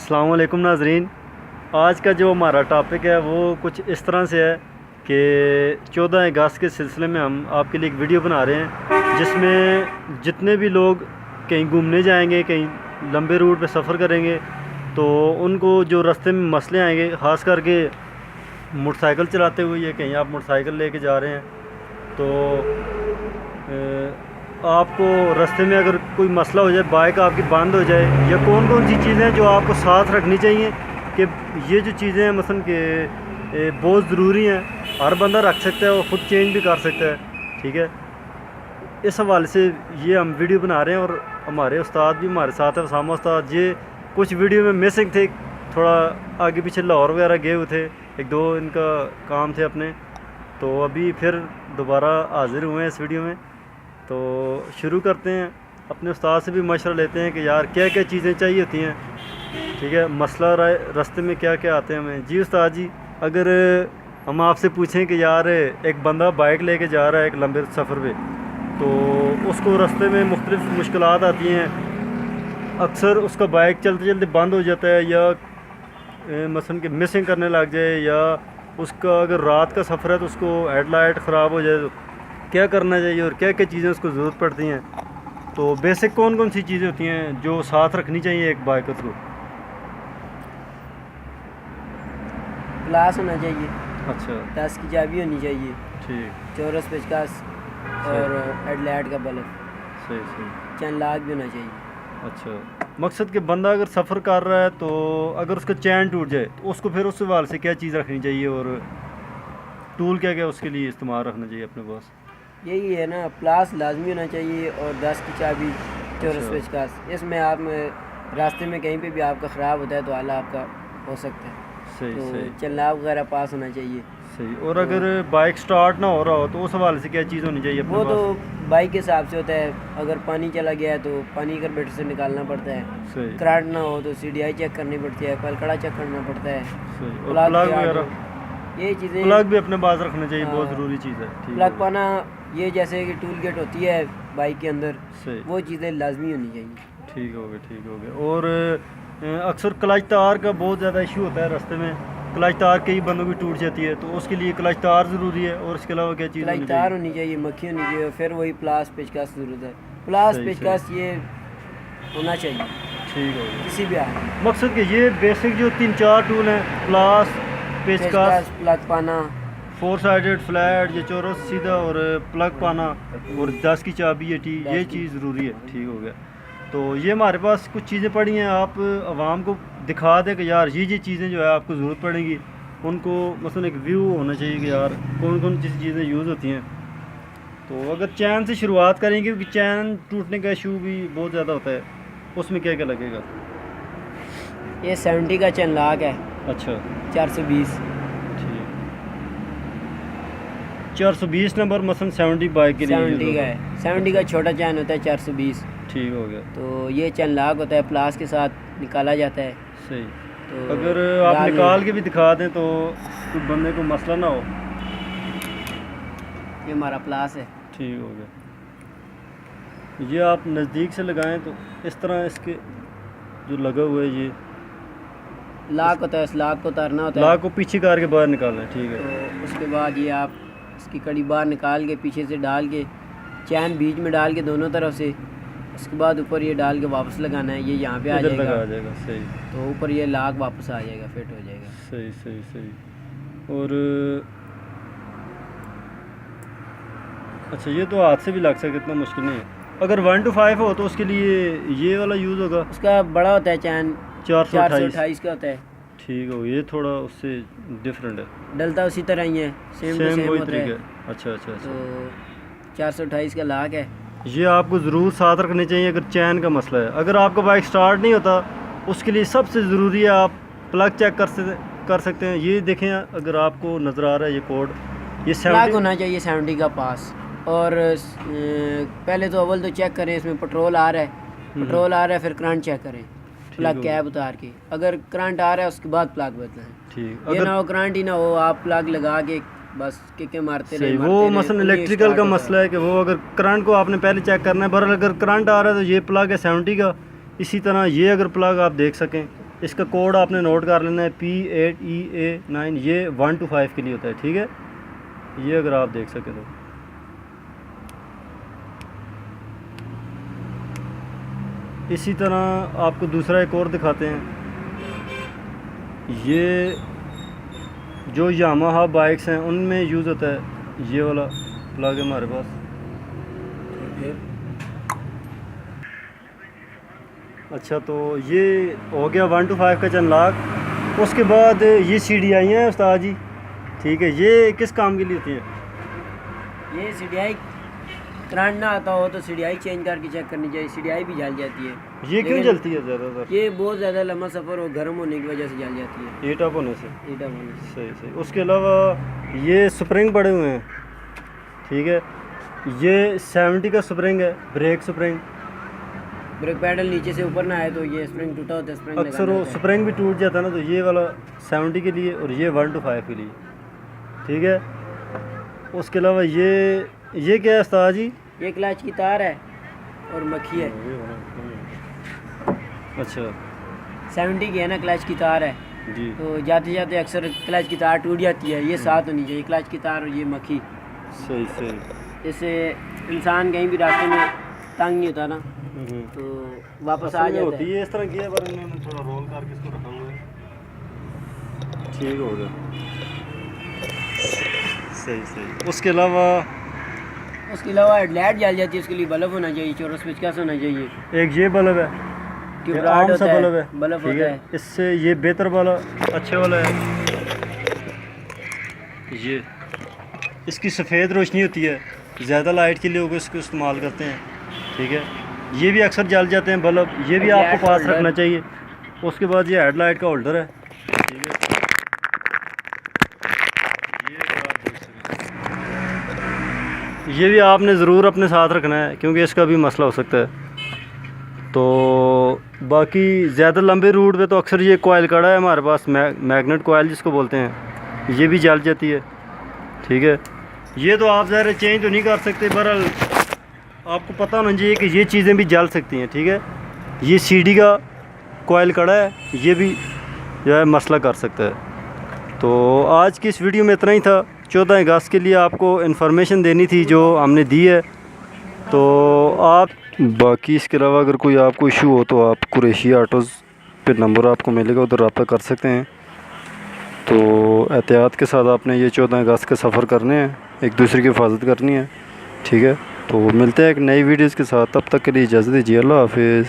अस्सलाम वालेकुम नाज़रीन। आज का जो हमारा टॉपिक है वो कुछ इस तरह से है कि 14 अगस्त के सिलसिले में हम आपके लिए एक वीडियो बना रहे हैं जिसमें जितने भी लोग कहीं घूमने जाएंगे, कहीं लंबे रूट पे सफ़र करेंगे, तो उनको जो रास्ते में मसले आएंगे, ख़ास करके मोटरसाइकिल चलाते हुए या कहीं आप मोटरसाइकिल लेके जा रहे हैं तो आपको रास्ते में अगर कोई मसला हो जाए, बाइक आपकी बंद हो जाए, या कौन कौन सी चीज़ें जो आपको साथ रखनी चाहिए कि ये जो चीज़ें हैं मसलन कि बहुत ज़रूरी हैं, हर बंदा रख सकता है और ख़ुद चेंज भी कर सकता है। ठीक है, इस हवाले से ये हम वीडियो बना रहे हैं और हमारे उस्ताद भी हमारे साथ है, उसामा उस्ताद। ये कुछ वीडियो में मिसिंग थे, थोड़ा आगे पीछे लाहौर वगैरह गए हुए थे, एक दो इनका काम थे अपने, तो अभी फिर दोबारा हाज़िर हुए हैं इस वीडियो में। तो शुरू करते हैं, अपने उस्ताद से भी मशवरा लेते हैं कि यार क्या क्या चीज़ें चाहिए होती हैं। ठीक है, मसला रास्ते में क्या क्या आते हैं हमें। जी उस्ताद जी, अगर हम आपसे पूछें कि यार एक बंदा बाइक लेके जा रहा है एक लंबे सफ़र पे, तो उसको रास्ते में मुख्तलिफ़ मुश्किलात आती हैं, अक्सर उसका बाइक चलते चलते बंद हो जाता है, या मसलन कि मिसिंग करने लग जाए, या उसका अगर रात का सफ़र है तो उसको हेडलाइट ख़राब हो जाए, तो क्या करना चाहिए और क्या क्या चीज़ें उसको ज़रूरत पड़ती हैं। तो बेसिक कौन कौन सी चीज़ें होती हैं जो साथ रखनी चाहिए एक बाइकर को? ग्लास होना चाहिए, अच्छा, 10 की चाबी होनी चाहिए, ठीक, चौरस पेचकस और हेडलाइट का बल्ब, सही सही, चैन लॉक भी होना चाहिए। अच्छा। मकसद कि बंदा अगर सफ़र कर रहा है तो अगर उसका चैन टूट जाए तो उसको फिर उस सवाल से क्या चीज़ रखनी चाहिए और टूल क्या क्या उसके लिए इस्तेमाल रखना चाहिए अपने पास? यही है ना, प्लास लाजमी होना चाहिए और 10 की चाबी, चौरस अच्छा, पेचकस। इसमें आप रास्ते में कहीं पे भी आपका ख़राब होता है तो आला आपका हो सकता है, सही तो सही चैन लॉक वगैरह पास होना चाहिए। सही। और अगर बाइक स्टार्ट ना हो रहा हो तो उस हवाले से क्या चीज़ होनी चाहिए अपने वो तो पास? बाइक के हिसाब से होता है, अगर पानी चला गया है तो पानी कार्बोरेटर से निकालना पड़ता है, सही करंट ना हो तो CDI चेक करनी पड़ती है, कलकड़ा चेक करना पड़ता है, सही। और प्लग प्लग यार्ड, वगैरह, ये चीज़ें। प्लग भी अपने पास रखना चाहिए, बहुत हाँ, ज़रूरी चीज़ है। ठीक प्लग है, पाना, ये जैसे कि टूल किट होती है बाइक के अंदर, सही, वो चीज़ें लाजमी होनी चाहिए। ठीक हो गया, ठीक हो गया। और अक्सर क्लच तार का बहुत ज़्यादा इशू होता है रास्ते में, क्लच तार कई बंदों की टूट जाती है, तो उसके लिए क्लच तार ज़रूरी है, और इसके अलावा क्या चीज़ क्लच होनी तार चाहिए? होनी चाहिए, मक्खी होनी चाहिए, फिर वही प्लास पेचकस ज़रूरत है। प्लास सही पेचकस ये होना चाहिए ठीक हो गया। किसी भी हाल में। मकसद कि ये बेसिक जो 3-4 टूल हैं, प्लास, पेचकस, पेचकस, प्लग पाना, 4 साइडेड फ्लैट, ये चौरस सीधा, और प्लग पाना, और 10 की चाबी, ये चीज़ ज़रूरी है। ठीक हो गया। तो ये हमारे पास कुछ चीज़ें पड़ी हैं, आप आवाम को दिखा दें कि यार ये चीज़ें जो है आपको ज़रूरत पड़ेगी, उनको मसलन एक व्यू होना चाहिए कि यार कौन कौन सी चीज़ें यूज़ होती हैं। तो अगर चैन से शुरुआत करेंगे, क्योंकि चैन टूटने का इशू भी बहुत ज़्यादा होता है, उसमें क्या क्या लगेगा? ये 70 का चैन लॉक है, अच्छा, 420। ठीक, 420 नंबर मसलन 70 बाइक के लिए यूज़ 70 का होगा। है, 70 का छोटा चैन होता है 420। ठीक हो गया, तो ये चैन लॉक होता है, प्लास के साथ निकाला जाता है। सही। तो अगर आप डाल निकाल के भी दिखा दें तो कुछ बंदे को मसला ना हो। ये हमारा प्लास है। ठीक हो गया। ये आप नज़दीक से लगाएं तो इस तरह इसके जो लगा हुआ है, ये लॉक होता है, इस लॉक को उतारना होता है। लाख को पीछे करके बाहर निकालना है। ठीक है, तो उसके बाद ये आप इसकी कड़ी बाहर निकाल के पीछे से डाल के, चैन बीच में डाल के दोनों तरफ से, उसके बाद ऊपर ये डाल के वापस लगाना है, ये यहाँ पे आ इधर तक जाएगा, आ जाएगा। सही तो ऊपर ये लॉक वापस आ जाएगा, फिट हो जाएगा। सही सही सही। और अच्छा, ये तो हाथ से भी लग सकता, इतना मुश्किल नहीं है। अगर 1 to 5 हो तो उसके लिए ये वाला यूज़ होगा, उसका बड़ा होता है चैन, 428। 428 का होता है। ठीक हो, ये थोड़ा उससे डिफरेंट है, डलता उसी तरह ही है, सेम टू सेम सेम वही होता तरीका है। है। अच्छा अच्छा अच्छा। तो 428 का लॉक है। ये आपको ज़रूर साथ रखने चाहिए अगर चैन का मसला है। अगर आपका बाइक स्टार्ट नहीं होता, उसके लिए सबसे ज़रूरी है आप प्लग चेक कर सकते हैं। ये देखें, अगर आपको नज़र आ रहा है ये कोड, ये प्लग 70 होना चाहिए 70 का पास। और पहले तो अव्वल तो चेक करें इसमें पेट्रोल आ रहा है, पेट्रोल आ रहा है, फिर करंट चेक करें, प्लग कैप उतार के। अगर करंट आ रहा है उसके बाद प्लग बदलें। ठीक। ये अगर ना हो करंट ही ना हो, आप प्लग लगा के बस किके मारते सही, रहे, वो मसलन इलेक्ट्रिकल का मसला है कि वो अगर करंट को आपने पहले चेक करना है। बहरहाल अगर करंट आ रहा है तो ये प्लग है 70 का। इसी तरह ये अगर प्लग आप देख सकें, इसका कोड आपने नोट कर लेना है P8EA9, ये 1 to 5 के लिए होता है, ठीक है। ये अगर आप देख सकें तो इसी तरह आपको दूसरा एक और दिखाते हैं। ये जो यामाहा बाइक्स हैं उनमें यूज़ होता है ये वाला प्लग है हमारे पास। अच्छा, तो ये हो गया 1 to 5 का चैन लॉक। उसके बाद ये CDI हैं उस्ताद जी, ठीक है। ये किस काम के लिए होती है? ये CDI करंट ना आता हो तो CDI चेंज करके चेक करनी चाहिए। CDI भी जल जाती है। ये क्यों जलती है ज़्यादातर? ये बहुत ज़्यादा लंबा सफ़र और गर्म होने की वजह से जल जाती है, हीट अप होने से। हीट अप होने से। सही सही। उसके अलावा ये स्प्रिंग पड़े हुए हैं, ठीक है। ये 70 का स्प्रिंग है, ब्रेक स्प्रिंग। ब्रेक पैडल नीचे से ऊपर ना आए तो ये स्प्रिंग टूटा होता है, स्प्रिंग अक्सर वो स्प्रिंग भी टूट जाता है ना, तो ये वाला 70 के लिए और ये 1 to 5 के लिए, ठीक है। उसके अलावा ये क्या है उस्ताद जी? ये क्लच की तार है और मक्खी है। अच्छा, 70 की है ना, क्लच की तार है जी। तो जाते जाते अक्सर क्लच की तार टूट जाती है। ये साथ होनी चाहिए, क्लच की तार और ये मक्खी। सही सही। इससे इंसान कहीं भी रास्ते में तंग नहीं होता ना, तो वापस आ जाता है। ये इस तरह किया, पर मैंने थोड़ा रोल करके इसको रखा हुआ है, ठीक हो गया। सही सही। उसके अलावा हेडलाइट जल जाती है, उसके लिए बल्ब होना चाहिए, चौरस पेचकस होना चाहिए। एक ये बल्ब है, ये आम सा बल्ब है, बल्ब ठीक होता है। इससे ये बेहतर वाला अच्छे वाला है। ये इसकी सफ़ेद रोशनी होती है, ज़्यादा लाइट के लिए लोग इसको इस्तेमाल करते हैं, ठीक है। ये भी अक्सर जल जाते हैं बल्ब, ये भी आपको पास रखना चाहिए। उसके बाद ये हेडलाइट का होल्डर है, ठीक है। ये भी आपने ज़रूर अपने साथ रखना है, क्योंकि इसका भी मसला हो सकता है। तो बाकी ज़्यादा लंबे रूट पे तो अक्सर ये कोयल कड़ा है हमारे पास, मैग्नेट कोयल जिसको बोलते हैं, ये भी जल जाती है, ठीक है। ये तो आप ज़रा चेंज तो नहीं कर सकते, बहरहाल आपको पता होना चाहिए कि ये चीज़ें भी जल सकती हैं, ठीक है। ये CD का कोयल कड़ा है, ये भी जो है मसला कर सकता है। तो आज की इस वीडियो में इतना ही था। 14 अगस्त के लिए आपको इन्फॉर्मेशन देनी थी जो हमने दी है। तो आप बाकी इसके अलावा अगर कोई आपको इशू हो तो आप कुरैशी ऑटोज़ पे नंबर आपको मिलेगा, उधर रब्ता कर सकते हैं। तो एहतियात के साथ आपने ये 14 अगस्त के सफ़र करने हैं, एक दूसरे की हिफाजत करनी है, ठीक है। तो मिलते हैं एक नई वीडियोज़ के साथ, तब तक के लिए इजाज़त दीजिए। अल्लाह हाफिज़।